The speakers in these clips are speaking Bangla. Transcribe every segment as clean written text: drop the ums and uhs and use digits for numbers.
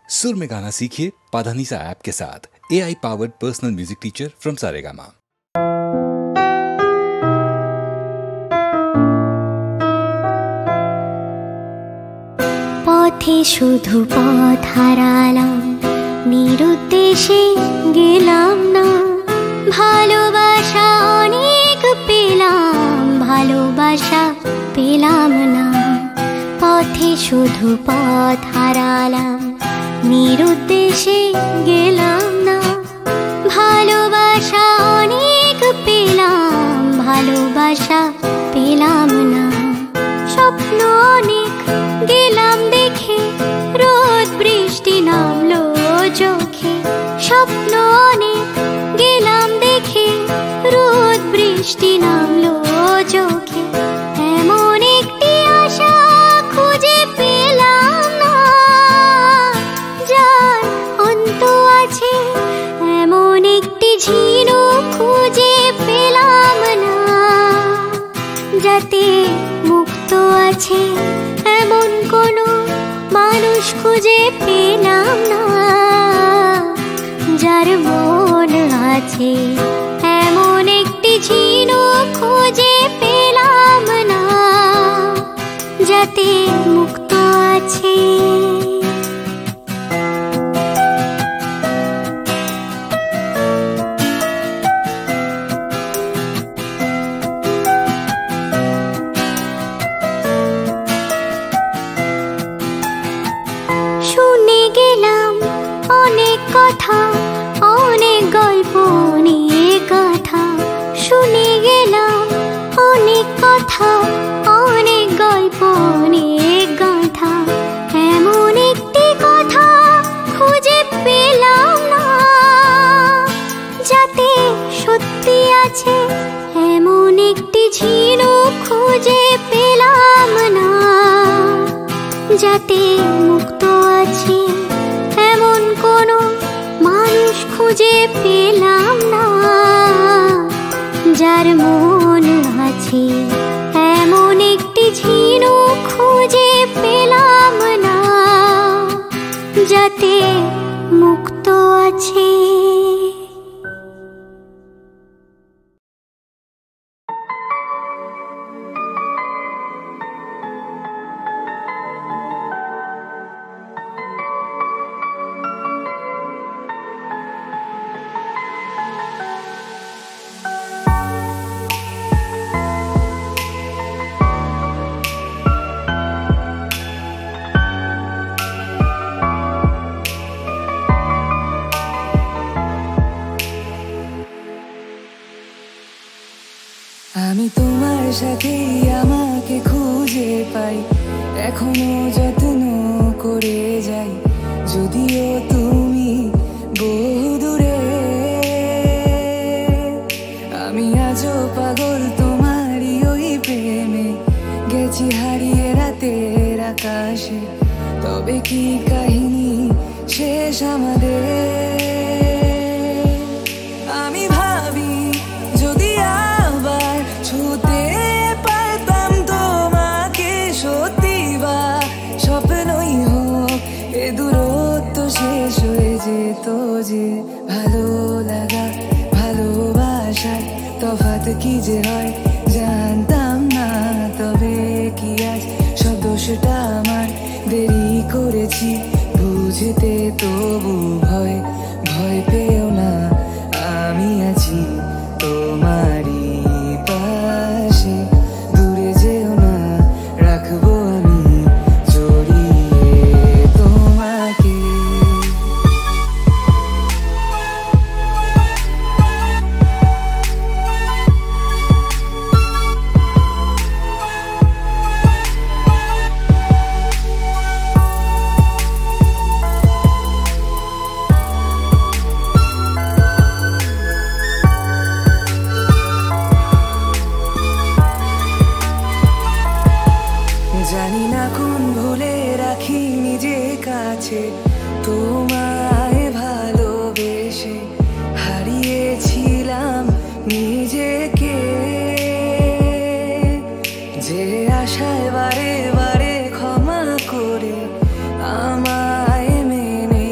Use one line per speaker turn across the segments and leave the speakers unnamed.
सुर में गाना सीखिए पाधानीसा ऐप के साथ। AI powered personal music teacher from Saregama.
পথে শুধু পথ হারালাম, নিরুদ্দেশে গেলাম না। ভালোবাসা অনেক পেলাম, ভালোবাসা পেলাম না। পথে শুধু পথ হারালাম, নিরুদ্দেশে গেলাম না। ভালোবাসা অনেক পেলাম, ভালোবাসা পেলাম না। স্বপ্ন অনেক গেলাম দেখে, রোদ বৃষ্টি নামলো চোখে। স্বপ্ন অনেক গেলাম দেখে, রোদ বৃষ্টি নামলো চোখে। এমন একটি আশা খুঁজে পেলাম না, যার অন্ত আছে। এমন একটি ঝিনুক খুঁজে পেলাম না, যাতে মুক্ত আছে। এমন কোনো মানুষ খুঁজে পেলাম না, যার মন আছে। এমন একটি ঝিনুক খুঁজে পেলাম না, যাতে মুক্ত আছে। শুনে গেলাম অনেক কথা, অনেক গল্প নিয়ে গাথা। শুনে গেলাম অনেক কথা, অনেক গল্প নিয়ে গাথা। এমন একটি কথা খুঁজে পেলাম না, যাতে সত্যি আছে। এমন একটি ঝিনুক খুঁজে পেলাম না, যাতে মুক্ত আছে। এমন কোনো মানুষ খুঁজে পেলাম না, যার মন আছে। এমন একটি ঝিনুক খুঁজে পেলাম না, যাতে মুক্ত আছে।
আমি তোমার সাথে আমাকে খুঁজে পাই, এখনো যত্ন করে যাই। যদিও তুমি বহু দূরে, আমি আজও পাগল তোমারই ওই প্রেমে। গেছি হারিয়ে রাতের আকাশে, তবে কি কাহিনী শেষ আমাদের? আমি ভাবি যদি আবার ছুতে পারতাম তোমাকে, সত্যি বা স্বপ্নই হোক, এ দূরত্ব শেষ হয়ে যেত যে। ভালো লাগা ভালোবাসার তফাৎ কি যে হয় জানতাম না। তবে কি আজ সব দোষটা আমার, দেরি করেছি বুঝতে। তবু ভয় ভয় পেও না, আমি আছি তোমারই পাশে। দূরে যেও না, রাখবো আমি জড়িয়ে তোমাকে। জানি না কোন ভুলে রাখি নিজে কাছে, তোমায় ভালোবেসে হারিয়েছিলাম নিজেকে। যে আশায় বারে বারে ক্ষমা করে আমায় মেনে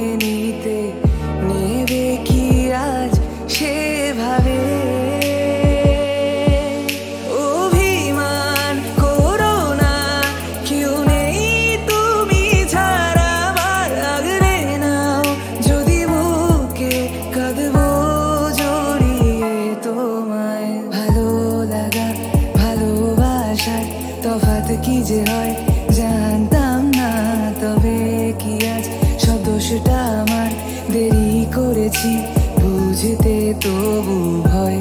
পেরেছি বুঝতে, তবু ভয়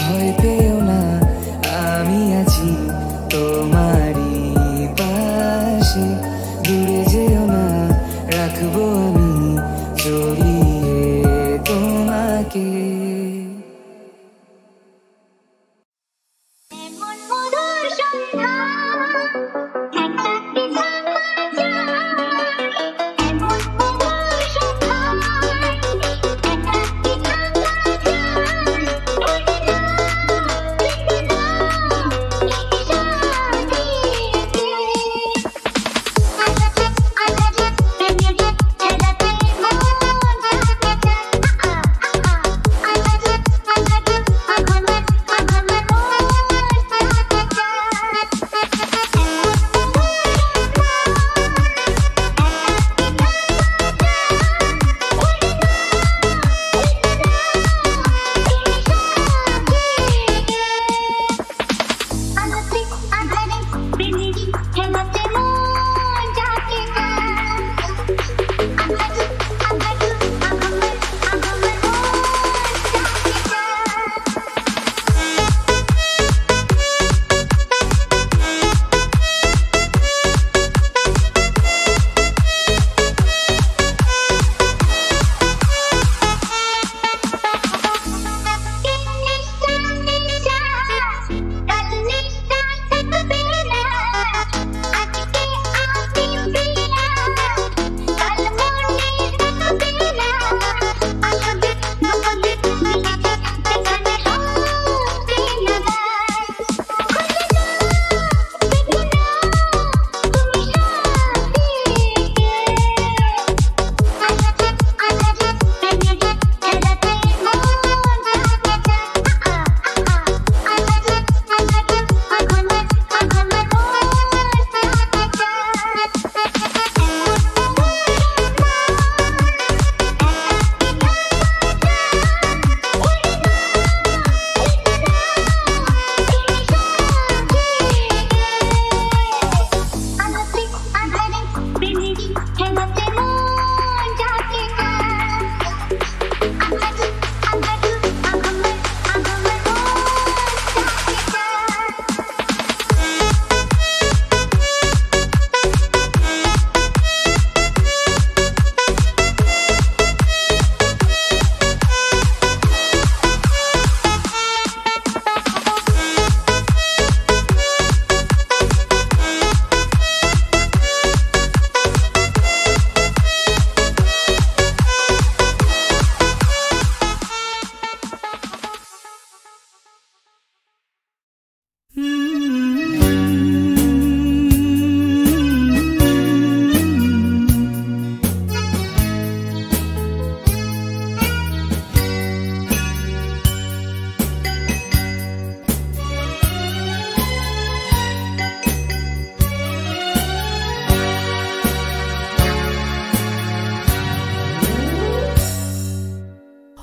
ভয় পেও না, আমি আছি তোমারই পাশে। দূরে যেও না, রাখবো আমি জড়িয়ে তোমাকে।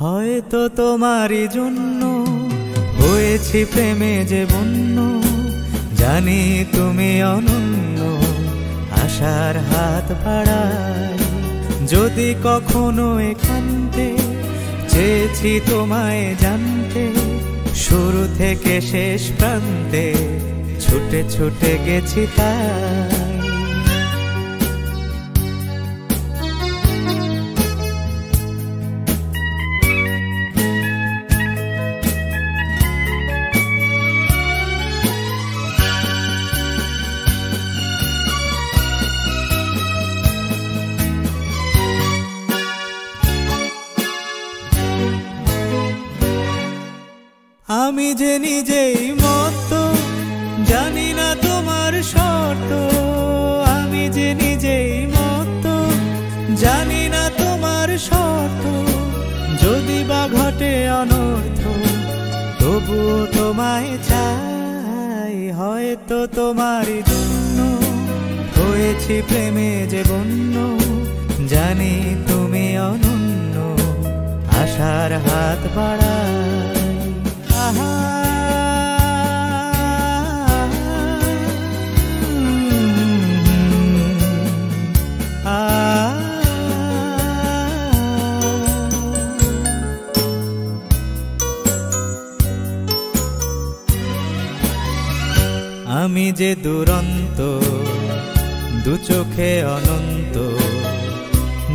হয়তো তোমারই জন্য হয়েছি প্রেমে যে বন্য, জানি তুমি অনন্য, আশার হাত বাড়াই। যদি কখনো একান্তে চেয়েছি তোমায় জানতে, শুরু থেকে শেষ প্রান্তে ছুটে ছুটে গেছি তাই। আমি যে নিজেই মত, জানি না তোমার শর্ত। আমি যে নিজেই মত, জানি না তোমার শর্ত। যদি বা ঘটে অনর্থ, তবুও তোমায় চাই। হয়তো তোমারই জন্য হয়েছি প্রেমে যে বন্য, জানি তুমি অনন্য, আশার হাত বাড়াই। আহা যে দুরন্ত, দু চোখে অনন্ত,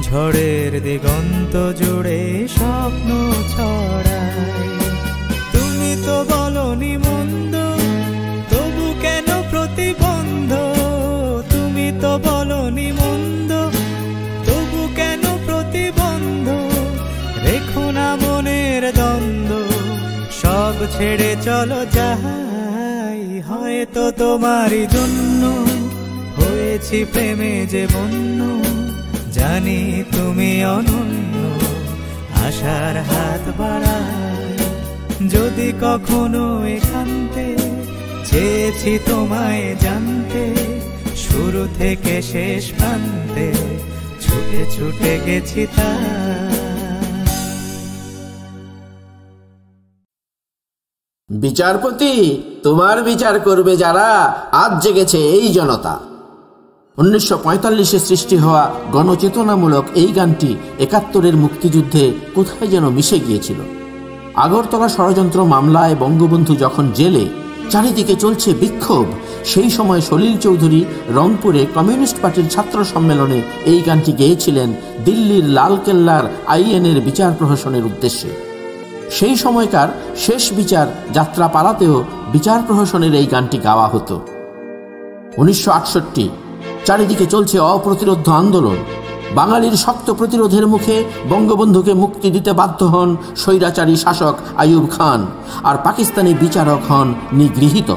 ঝড়ের দিগন্ত জুড়ে স্বপ্ন ছড়াই। তুমি তো বলনি মন্দ, তবু কেন প্রতিবন্ধ? তুমি তো বলনি মন্দ, তবু কেন প্রতিবন্ধ? রেখো না মনের দ্বন্দ্ব, সব ছেড়ে চলো যাই। হয়তো তোমারই জন্য হয়েছি প্রেমে যে বন্য, জানি তুমি অনন্য, আশার হাত বাড়াই। যদি কখনো একান্তে চেয়েছি তোমায় জানতে, শুরু থেকে শেষ প্রান্তে ছুটে ছুটে গেছি তাই।
বিচারপতি, তোমার বিচার করবে যারা, আজ জেগেছে এই জনতা। 1945-এ সৃষ্টি হওয়া গণচেতনামূলক এই গানটি 71-এর মুক্তিযুদ্ধে কোথায় যেন মিশে গিয়েছিল। আগরতলা ষড়যন্ত্র মামলায় বঙ্গবন্ধু যখন জেলে, চারিদিকে চলছে বিক্ষোভ, সেই সময় সলিল চৌধুরী রংপুরে কমিউনিস্ট পার্টির ছাত্র সম্মেলনে এই গানটি গেয়েছিলেন দিল্লির লালকেল্লার আইএনের বিচার প্রহসনের উদ্দেশ্যে। সেই সময়কার শেষ বিচার যাত্রা পালাতেও বিচার প্রহসনের এই গানটি গাওয়া হতো। 1968 চারিদিকে চলছে অপ্রতিরোধ্য আন্দোলন। বাঙালির শক্ত প্রতিরোধের মুখে বঙ্গবন্ধুকে মুক্তি দিতে বাধ্য হন স্বৈরাচারী শাসক আইয়ুব খান, আর পাকিস্তানি বিচারক হন নিগৃহীত।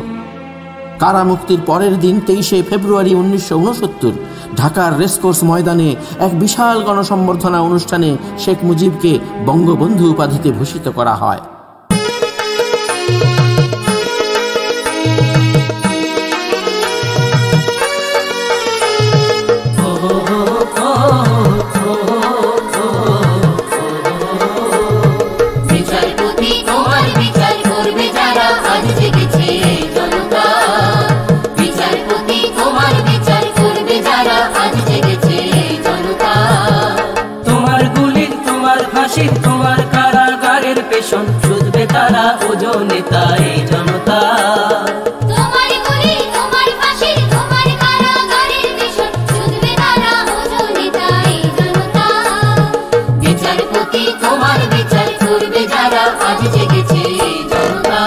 কারা মুক্তির পরের দিন 23শে ফেব্রুয়ারি 1969 ঢাকার রেসকোর্স ময়দানে এক বিশাল গণসম্বর্ধনা অনুষ্ঠানে শেখ মুজিবকে বঙ্গবন্ধু উপাধিতে ভূষিত করা হয়।
তোমার কারাগারের পেছন শুধবে তারা ওজনে তাই জনতা।
তোমার গুলি, তোমার ফাঁসি, তোমার কারাগারের পেছন শুধবে তারা ওজনে তাই জনতা। বিচারপতি তোমার বিচার করবে যারা, আজ জেগেছে জনতা।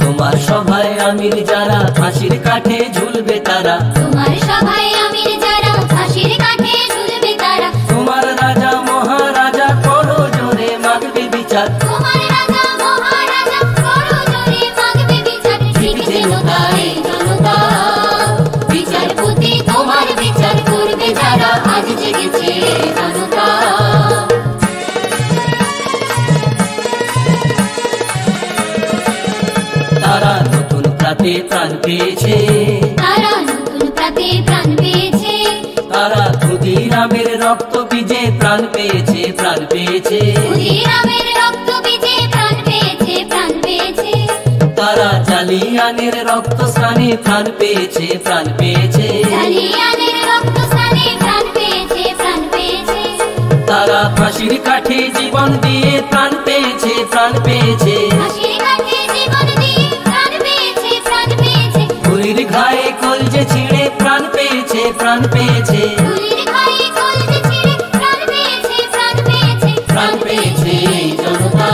তোমার সভায় আমির যারা, ফাঁসির কাঠে ঝুলবে তারা।
তোমার সভায় আমির যারা, ফাঁসির কাঠে ঝুলবে তারা।
তোমার রাজা মহারাজা করো জোরে মাগবে বিচার।
তোমার রাজা মহারাজা করো জোরে মাগবে বিচার। ঠিক জনতা এই জনতা, বিচারপতি তোমার বিচার করবে যারা, আজ জেগেছে জনতা।
তারা নতুন প্রাতে প্রাণ পেয়েছে,
তারা নতুন প্রাতে প্রাণ পেয়েছে।
তারা ক্ষুদিরামের রক্ত বীজে প্রাণ পেয়েছে, প্রাণ পেয়েছে।
ক্ষুদিরামের রক্ত বীজে প্রাণ পেয়েছে, প্রাণ পেয়েছে।
তারা জালিয়ানের রক্ত স্নানে প্রাণ পেয়েছে, প্রাণ পেয়েছে।
জালিয়ানের রক্ত স্নানে প্রাণ পেয়েছে, প্রাণ পেয়েছে।
তারা ফাঁসির কাঠে জীবন দিয়ে প্রাণ পেয়েছে, প্রাণ পেয়েছে।
ফাঁসির কাঠে জীবন দিয়ে প্রাণ পেয়েছে, প্রাণ পেয়েছে।
গুলির ঘায়ে কলজে ছিঁড়ে প্রাণ পেয়েছে, প্রাণ পেয়েছে।
গুলির ঘায়ে কলজে ছিঁড়ে প্রাণ পেয়েছে, প্রাণ পেয়েছে।
প্রাণ পেয়েছে এই জনতা।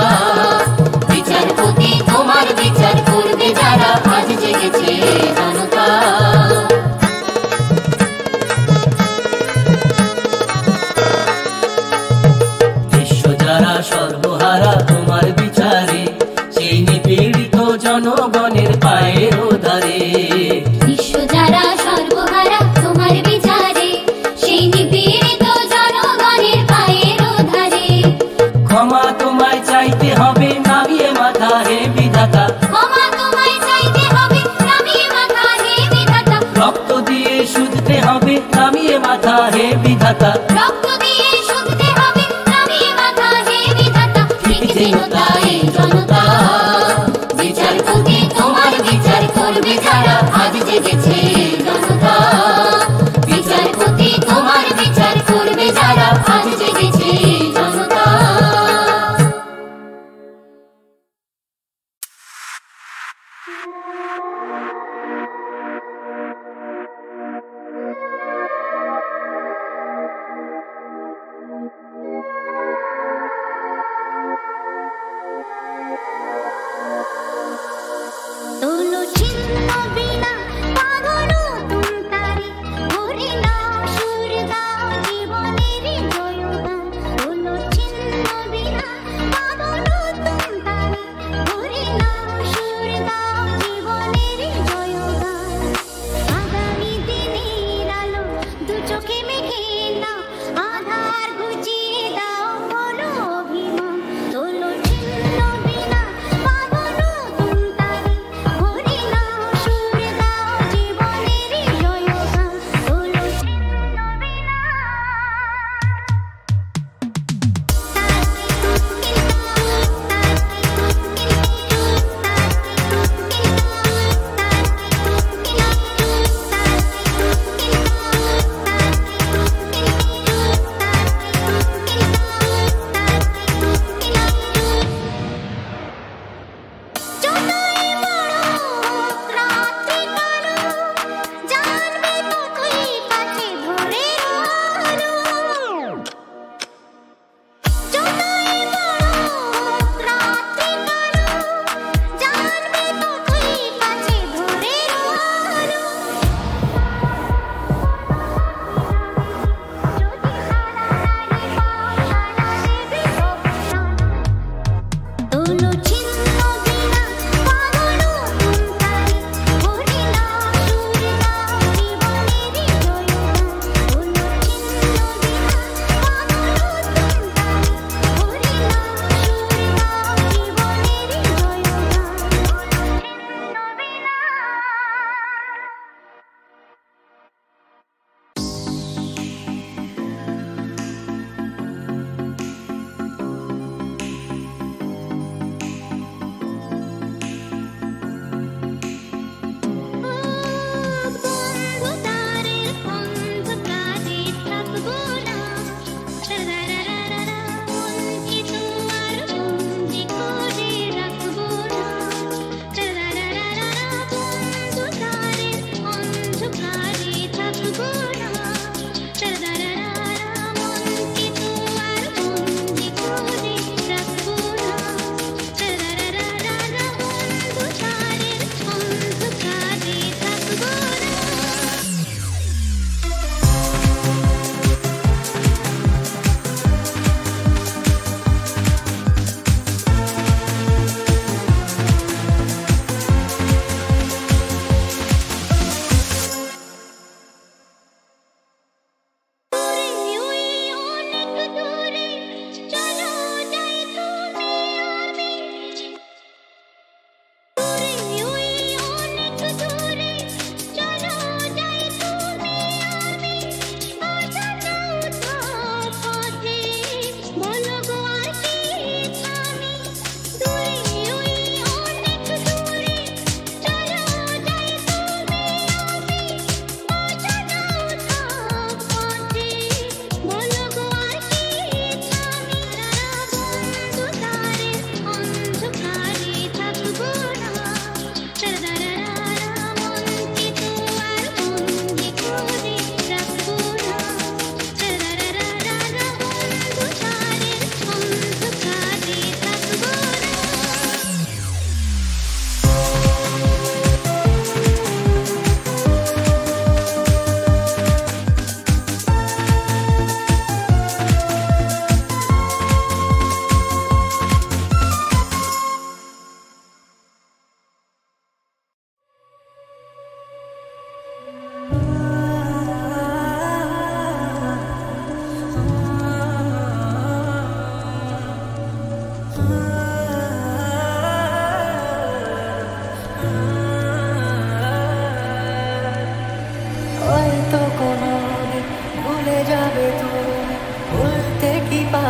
বিচারপতি তোমার বিচার করবে যারা, আজ জেগেছে জনতা।
বিশ্ব যারা সর্বহারা তোমার বিচারে, সেই নিপীড়িত জনগণের পায়ের ধারে।
বিশ্ব যারা সর্বহারা তোমার বিচারে, সেই নিপীড়িত জনগণের পায়ের ধারে।
ক্ষমা তোমায় চাইতে হবে নামিয়ে মাথা হে বিধাতা।
ক্ষমা তোমায় চাইতে হবে নামিয়ে মাথা হে বিধাতা।
রক্ত দিয়ে শুধতে হবে নামিয়ে মাথা হে বিধাতা।
রক্ত দিয়ে শুধতে হবে নামিয়ে মাথা হে বিধাতা। ঠিক জনতা এই জনতা, বিচারপতি তোমার বিচার করবে যারা, আজ জেগেছে জনতা। বিচারপতি তোমার বিচার করবে যারা, আজ জেগেছে জনতা।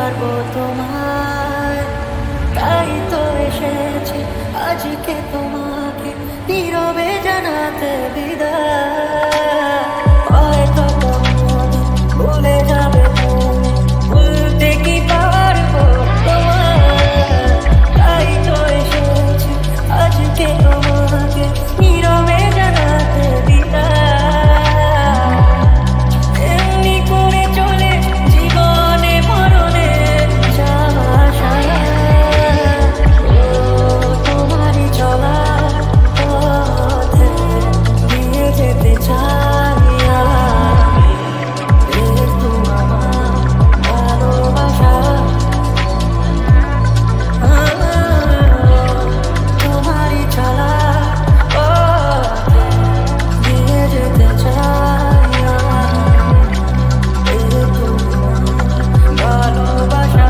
পারবো তোমায়, তাই তো এসেছি আজকে তোমাকে নীরবে জানাতে বিদায়। হয়তো কোনোদিন ভুলে যাবে তুমি, ভুলতে কি পারবো তোমায়, তাই তো এসেছি আজকে তোমাকে নীরবে জানাতে বিদায়। এমনি করে চলে জীবনে মরণে যাওয়া সারা, ও তোমারই চলা পথে দিয়ে যেতে চাই আমি। একটু আমার ভালোবাসা, তোমারই চলা পথে দিয়ে যেতে চাই আমি। একটু ভালোবাসা।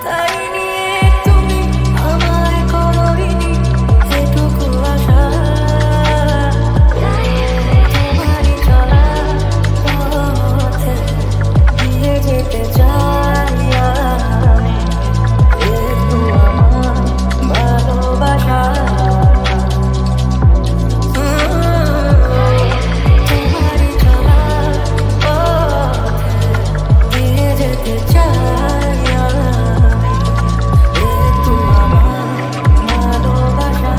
তাই নিয়ে তুমি আমায় করোনি এটুকু আশা, তোমারই চলা পথে দিয়ে যেতে চাই আমি। একটু আমার ভালোবাসা, তোমারই চলা পথে দিয়ে যেতে চাই আমি। একটু আমার ভালোবাসা।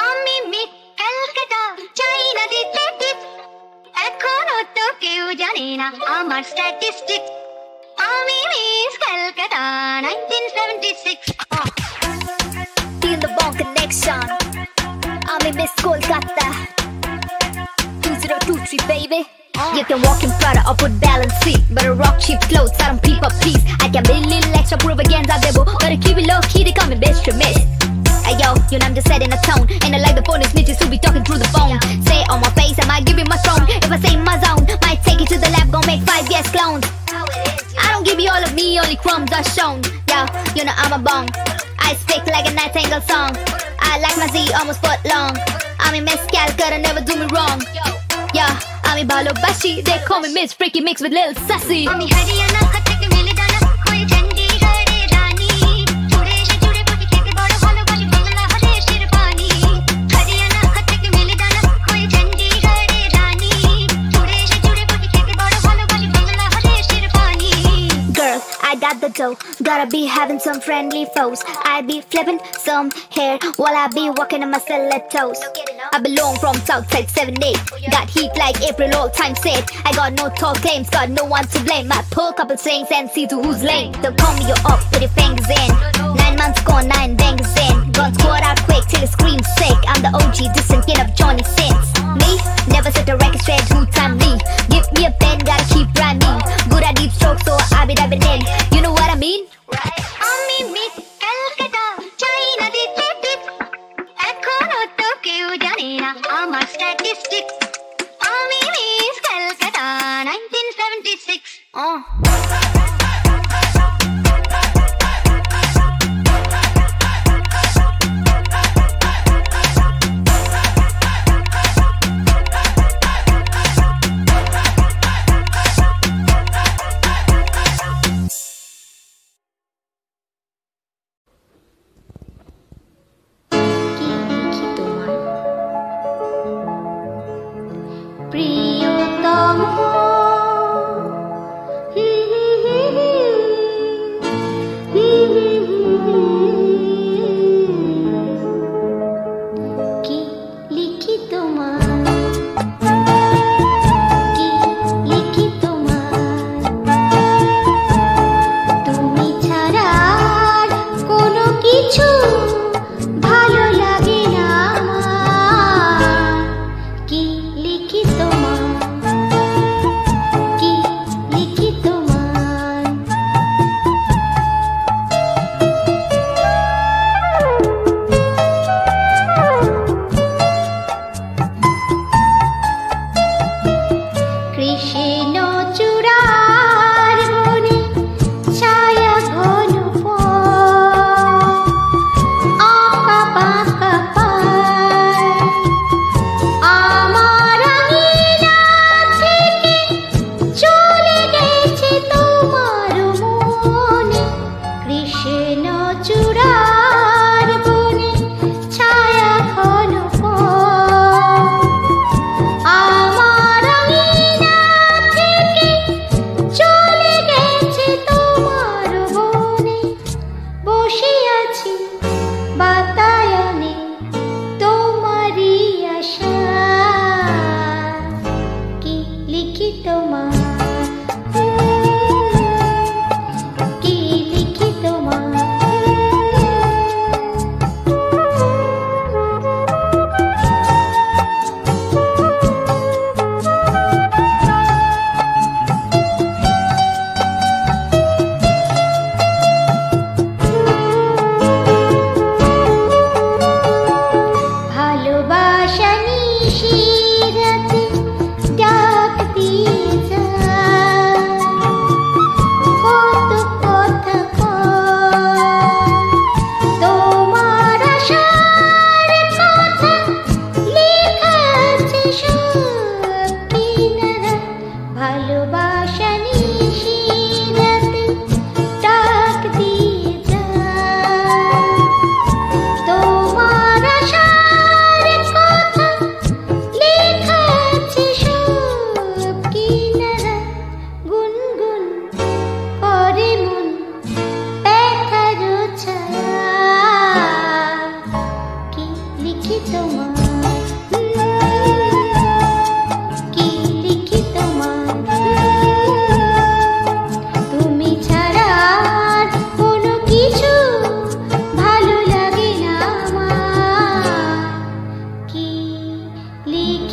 আমি মিস ক্যালকাটা, চাই না দিতে টিপ, এখনো তো কেউ জানে না আমার স্ট্যাটিস্টিক্স। আমি miss Calcutta 1976।
Feel the bone connection. I'm in Miss Kolkata 2023, baby. You can walk in Prada or put balance seat, but I rock cheap clothes, I don't peep up please. I can be a little extra proof against that devil, but I keep it low key, they call me bitch to miss. Hey yo, you know I'm just setting a tone, and I like the phone snitches who be talking through the phone. Say it on my face, I might give you my throne. If I say my zone, might take you to the lab, gon' make 5 years clones. I don't give you all of me, only crumbs are shown. Yo, you know I'm a bong, I speak like a nightingale song. I like my Z almost foot long. I'm in Miss Calcutta, never do me wrong. Yeah, I'm in Balobashi, they call me Miss Freaky Mix with Lil Sassy.
আমি হরিয়ানা থেকে মিলে ডানা হয়ে চণ্ডীগড়ের রানী, ছুড়ে এসে জুড়ে বসে খেতে বড় ভালোবাসি বাংলাদেশের পানি। হরিয়ানা থেকে মিলে ডানা হয়ে চণ্ডীগড়ের রানী, ছুড়ে এসে জুড়ে বসে খেতে বড় ভালোবাসি বাংলাদেশের পানি।
Girl, I got the dough, gotta be having some friendly foes. I be flipping some hair while I be walking on my stilettos. I belong from Southside 7-8, got heat like April, all time said. I got no tall claims, got no one to blame. I pull couple strings and see to who's lame. They'll call me you up, put your fingers in. 9 months gone, 9 bangers in. Gun squad out quick till it screams sick. I'm the OG, distant kid of Johnny Sins. Me, never set the record straight, who time me? Give me a pen, gotta keep rhyming. Good at deep strokes, so I be diving in. You know what I mean?
আমি মিস ক্যালকাটা, চাই না দিতে টিপ, এখনো তো কেউ জানে না আমার স্ট্যাটিস্টিক্স। আমি মিস ক্যালকাটা 1976।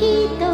দুঃখিত